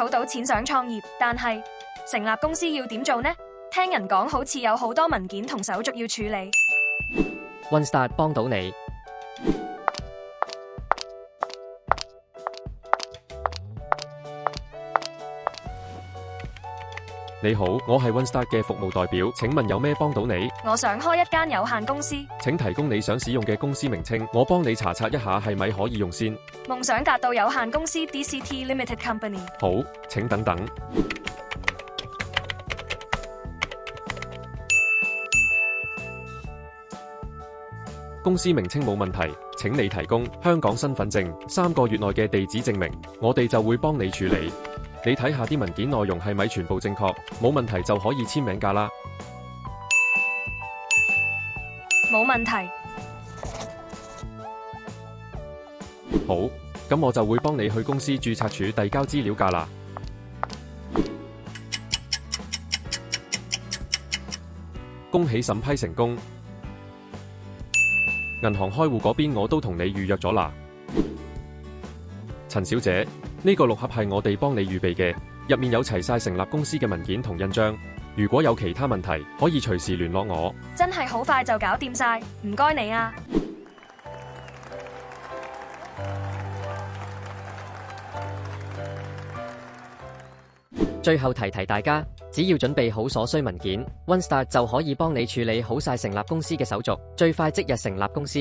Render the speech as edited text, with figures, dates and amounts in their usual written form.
儲到錢想創業，但係成立公司要點做呢？聽人講好似有好多文件同手續要處理。OneStart 幫到你。你好，我係 OneStart 嘅服務代表，請問有咩幫到你？我想開一間有限公司，請提供你想使用嘅公司名稱，我幫你查冊一下係咪可以用先。夢想達到有限公司 DCT Limited Company。好，請等等。公司名稱冇問題，請你提供香港身份證3個月內嘅地址證明，我哋就會幫你處理。你睇下啲文件內容係咪全部正確？冇問題就可以簽名㗎啦。冇問題。好，咁我就會幫你去公司註冊處遞交資料㗎啦。恭喜審批成功。銀行開戶嗰邊我都同你預約咗啦。陳小姐，呢個6盒係我哋幫你預備嘅，入面有齊晒成立公司嘅文件同印章。如果有其他問題，可以隨時聯絡我。真係好快就搞掂晒，唔該你啊！最後提大家，只要準備好所需文件，OneStart就可以幫你處理好晒成立公司嘅手續，最快即日成立公司。